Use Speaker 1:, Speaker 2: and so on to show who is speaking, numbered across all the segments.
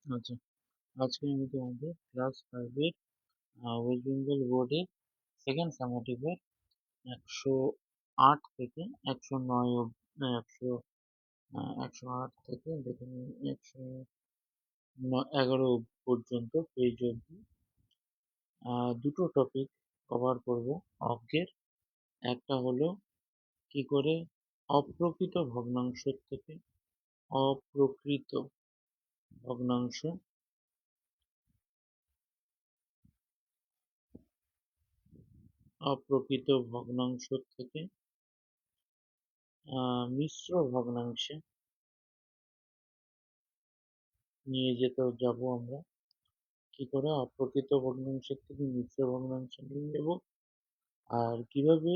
Speaker 1: আচ্ছা, আজকে আমি তোমাদের ক্লাস 5 এর ওয়েস্ট বেঙ্গল বোর্ডের সেকেন্ড সামেটিভের 108 থেকে 109 108 থেকে দেখে নিই 111 পর্যন্ত পেজ অবধি দুটো টপিক কভার করব অজ্ঞের। একটা হলো কি করে অপ্রকৃত ভগ্নাংশের থেকে অপ্রকৃত ভগ্নাংশ অপ্রকৃত ভগ্নাংশ থেকে মিশ্র ভগ্নাংশে নিয়ে যাবো আমরা। কি করে অপ্রকৃত ভগ্নাংশের থেকে মিশ্র ভগ্নাংশে নিয়ে যাব, আর কিভাবে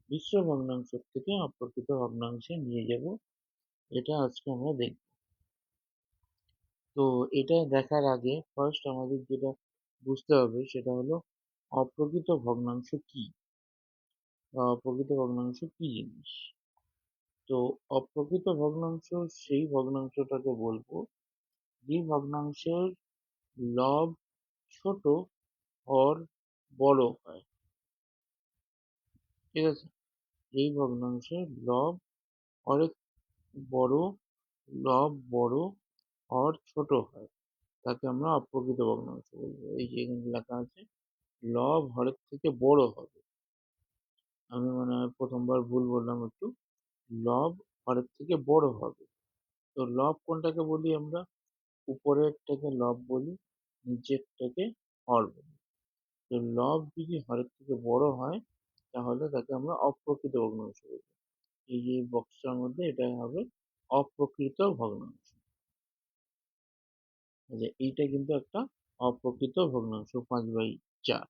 Speaker 1: মিশ্র ভগ্নাংশের থেকে অপ্রকৃত ভগ্নাংশে নিয়ে যাব, এটা আজকে আমরা দেখব। তো এটা দেখার আগে ফার্স্ট আমাদের যেটা বুঝতে হবে সেটা হলো অপ্রকৃত ভগ্নাংশ কি বা অপ্রকৃত ভগ্নাংশ কি জিনিস। তো অপ্রকৃত ভগ্নাংশ সেই ভগ্নাংশটাকে বলবো যে ভগ্নাংশের লব ছোট হর বড় হয়। ঠিক আছে, এই ভগ্নাংশের লব অনেক বড়, লব বড়, হর ছোট হয়, তাকে আমরা অপ্রকৃত ভগ্নাংশ বলবো। এই যে এখানে লেখা আছে লব হরের থেকে বড় হবে, আমি মনে হয় প্রথমবার ভুল বললাম একটু। লব হরের থেকে বড় হবে। তো লব কোনটাকে বলি আমরা? উপরেরটাকে লব বলি, নিচেরটাকে হর বলি। তো লব যদি হরের থেকে বড় হয় তাহলে তাকে আমরা অপ্রকৃত ভগ্নাংশ বলবো। এই যে বক্সটার মধ্যে এটাই হবে অপ্রকৃত ভগ্নাংশ। যে এইটা কিন্তু একটা অপ্রকৃত ভগ্নাংশ 5/4।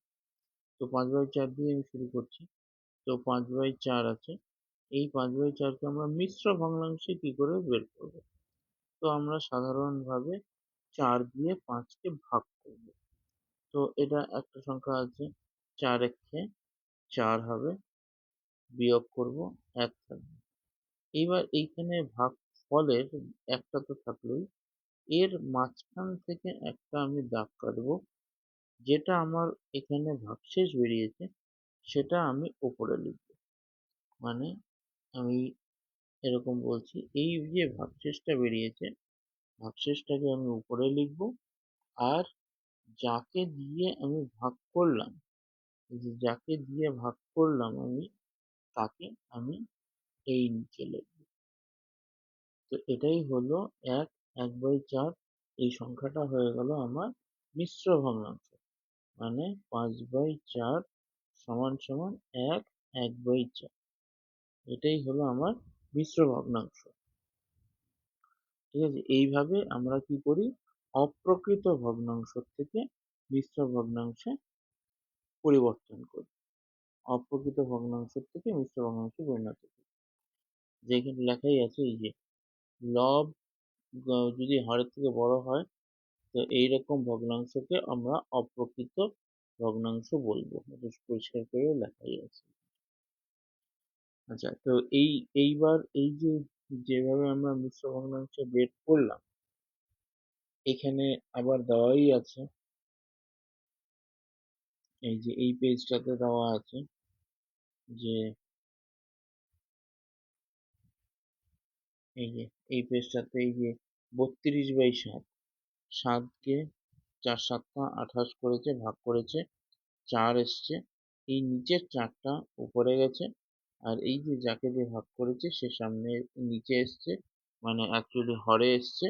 Speaker 1: তো 5/4 দিয়ে আমি শুরু করছি। তো 5/4 আছে, এই 5/4কে আমরা মিশ্র ভগ্নাংশে কি করে বের করব? তো আমরা সাধারণভাবে 4 দিয়ে 5কে ভাগ করব। তো এটা একটা সংখ্যা আছে, 4 একে 4 হবে, বিয়োগ করব 1 থাকবে। এইবার এইখানে ভাগফলের একটা তো থাকলোই, এর মাঝখান থেকে একটা আমি দাগ কাটবো, যেটা আমার এখানে ভাগশেষ বেরিয়েছে সেটা আমি উপরে লিখব। মানে আমি এরকম বলছি, এই যে ভাগশেষটা বেরিয়েছে ভাগশেষটাকে আমি উপরে লিখব, আর যাকে দিয়ে আমি ভাগ করলাম, যাকে দিয়ে ভাগ করলাম আমি, তাকে আমি এই নিচে লিখব। তো এটাই হলো 1/4। এই সংখ্যাটা হয়ে গেল আমার মিশ্র ভগ্নাংশ। মানে 5/4 সমান সমান 1/4। এটাই হলো আমার মিশ্র ভগ্নাংশ। ঠিক আছে, এইভাবে আমরা কি করি, অপ্রকৃত ভগ্নাংশ থেকে মিশ্র ভগ্নাংশে পরিবর্তন করি, অপ্রকৃত ভগ্নাংশ থেকে মিশ্র ভগ্নাংশে পরিণত করি। যেখানে লেখাই আছে এই যে লব যদি হরের থেকে বড় হয়, তো এইরকম ভগ্নাংশকে আমরা অপ্রকৃত ভগ্নাংশ বলবো। এটা পরিষ্কার করে লেখাই আছে। আচ্ছা, তো এইবার এই যে যেভাবে আমরা মিশ্র ভগ্নাংশ বের করলাম, এখানে আবার দেওয়াই আছে, এই যে এই পেজটাতে দেওয়া আছে যে এই যে এই পেজটাতে এই যে 32/7, 7কে 4 7 28 করেছে, ভাগ করেছে, 4 এসছে, এই নিচের 4টা উপরে গেছে, আর এই যে যাকে দিয়ে ভাগ করেছে সে সামনে নিচে এসছে, মানে অ্যাকচুয়ালি হরে এসছে,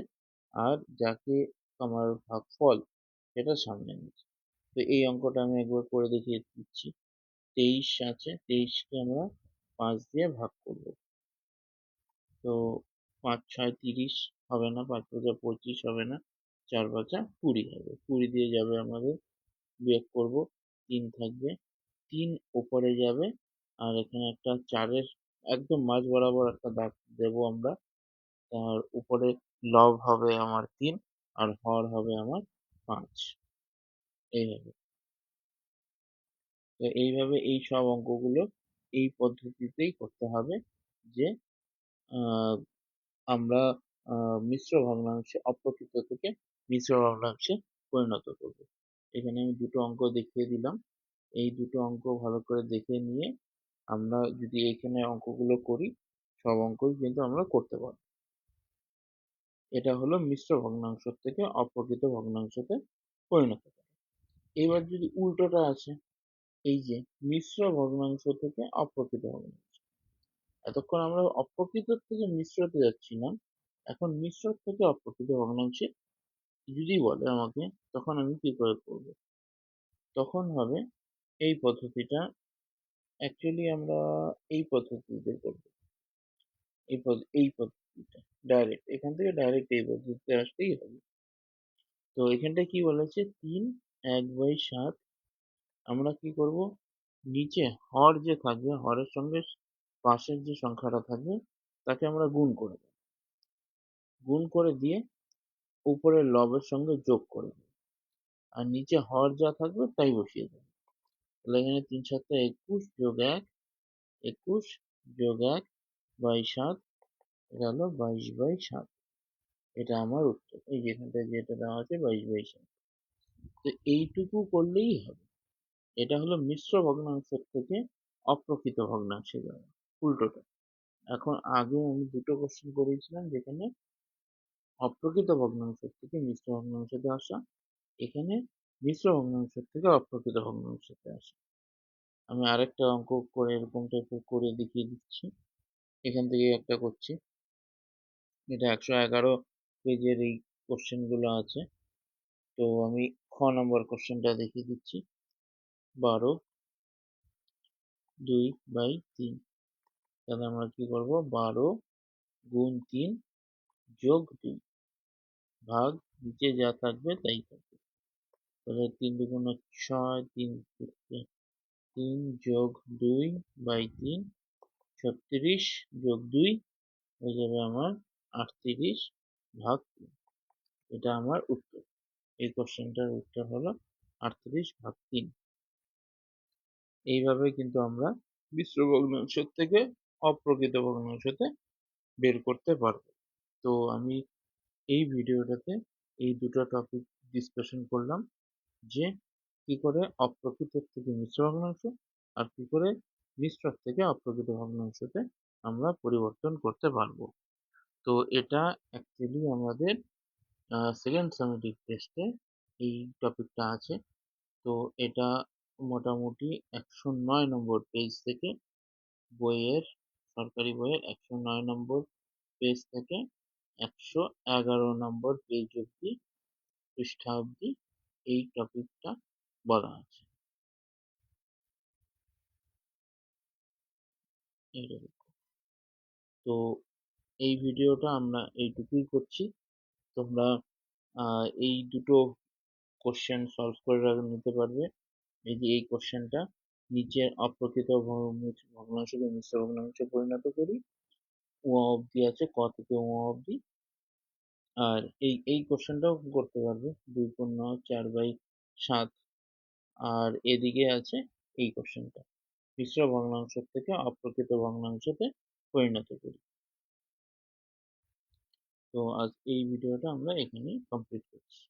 Speaker 1: আর যাকে আমার ভাগফল সেটা সামনে নিচে। তো এই অঙ্কটা আমি একবার করে দেখিয়ে দিচ্ছি। 23 আছে, 23কে আমরা 5 দিয়ে ভাগ করব। তো 5 6 30 হবে না, 5 5 25 হবে না, 4 5 20 হবে, 20 দিয়ে যাবে আমাদের, বিয়োগ করব, 3 থাকবে, 3 উপরে যাবে, আর এখানে একটা 4-এর একদম মাঝ বরাবর একটা দাগ দেবো আমরা। তার উপরে লব হবে আমার 3, আর হর হবে আমার 5। এইভাবে, তো এইভাবে এই সব অঙ্কগুলো এই পদ্ধতিতেই করতে হবে, যে আহ, আমরা মিশ্র ভগ্নাংশে অপ্রকৃত থেকে মিশ্র ভগ্নাংশে পরিণত করব। এখানে আমি দুটো অঙ্ক দেখিয়ে দিলাম। এই দুটো অঙ্ক ভালো করে দেখে নিয়ে আমরা যদি এখানে অঙ্কগুলো করি, সব অঙ্কই কিন্তু আমরা করতে পারবো। এটা হলো মিশ্র ভগ্নাংশ থেকে অপ্রকৃত ভগ্নাংশতে পরিণত করা। এবার যদি উল্টোটা আছে, এই যে মিশ্র ভগ্নাংশ থেকে অপ্রকৃত ভগ্নাংশ, এতক্ষণ আমরা অপ্রকৃত থেকে মিশ্রতে যাচ্ছিলাম, এখন মিশ্র থেকে অপ্রকৃত ভগ্নাংশে যদি বলে আমাকে, তখন আমি কি করে করব? তখন হবে এই পদ্ধতিটা, অ্যাকচুয়ালি আমরা এই পদ্ধতিতে করব। এই পদ্ধতিটা ডাইরেক্ট এখান থেকে ডাইরেক্ট এই পদ্ধতিতে আসলেই হবে। তো এখানটায় কি বলেছে, 3/1/7। আমরা কি করব, নিচে হর যে থাকবে, হরের সঙ্গে পাশের যে সংখ্যাটা থাকবে তাকে আমরা গুণ করে দেব। গুণ করে দিয়ে উপরের লবের সঙ্গে যোগ করে দেব, আর নিচে হর যা থাকবে তাই বসিয়ে দেব। তাহলে এখানে 3×7 = 21 + 1, 21 + 1/7, এটা হলো 22/7। এটা আমার উত্তর। এই যে এখানটায় যেটা দেওয়া আছে 22/7। তো এইটুকু করলেই হবে। এটা হলো মিশ্র ভগ্নাংশের থেকে অপ্রকৃত ভগ্নাংশে যাওয়া, উল্টোটা। এখন আগে আমি দুটো কোশ্চেন করিয়েছিলাম যেখানে অপ্রকৃত ভগ্নাংশের থেকে মিশ্র ভগ্নাংশতে আসা, এখানে মিশ্র ভগ্নাংশের থেকে অপ্রকৃত ভগ্নাংশতে আসা। আমি আরেকটা অঙ্ক করে এরকম টাইপের করে দেখিয়ে দিচ্ছি। এখান থেকে একটা করছি, এটা 111 পেজের এই কোশ্চেন গুলো আছে। তো আমি খ নম্বর কোশ্চেনটা দেখিয়ে দিচ্ছি। 12/2/3। তাহলে আমরা কি করব, 12 × 3 + 2 ভাগ নিচে যা থাকবে তাই থাকবে। তাহলে 3 × 2 = 6, 3 + 2/3 36 + 2 হয়ে যাবে আমার 38/3। এটা আমার উত্তর। এই কোশ্চেনটার উত্তর হলো 38/3। এইভাবে কিন্তু আমরা মিশ্র ভগ্নাংশের থেকে অপ্রকৃত ভগ্নাংশতে বের করতে পারবো। তো আমি এই ভিডিওটাতে এই দুটো টপিক ডিসকাশন করলাম, যে কি করে অপ্রকৃত থেকে মিশ্র ভগ্নাংশ, আর কি করে মিশ্র থেকে অপ্রকৃত ভগ্নাংশতে আমরা পরিবর্তন করতে পারবো। তো এটা অ্যাকচুয়ালি আমাদের সেকেন্ড সামেটিভ টেস্টে এই টপিকটা আছে। তো এটা মোটামুটি 109 নম্বর পেজ থেকে, বইয়ের সরকারি বইয়ের 109 নম্বর পেজ থেকে 111 নম্বর পেজ অব্দি, পৃষ্ঠা অব্দি এই টপিকটা বলা আছে। তো এই ভিডিওটা আমরা এইটুকুই করছি। তোমরা এই দুটো কোশ্চেন সলভ করে নিতে পারবে। এই যে এই কোশ্চেনটা, নিচের অপ্রকৃত ভগ্নাংশকে মিশ্র ভগ্নাংশে পরিণত করি, ও অব্দি আছে, ক থেকে ও অব্দি। আর এই কোশ্চেনটাও করতে পারবে, 2×4/7। আর এদিকে আছে এই কোশ্চেনটা, মিশ্র ভগ্নাংশ থেকে অপ্রকৃত ভগ্নাংশতে পরিণত করি। তো আজ এই ভিডিওটা আমরা এখানেই কমপ্লিট করছি।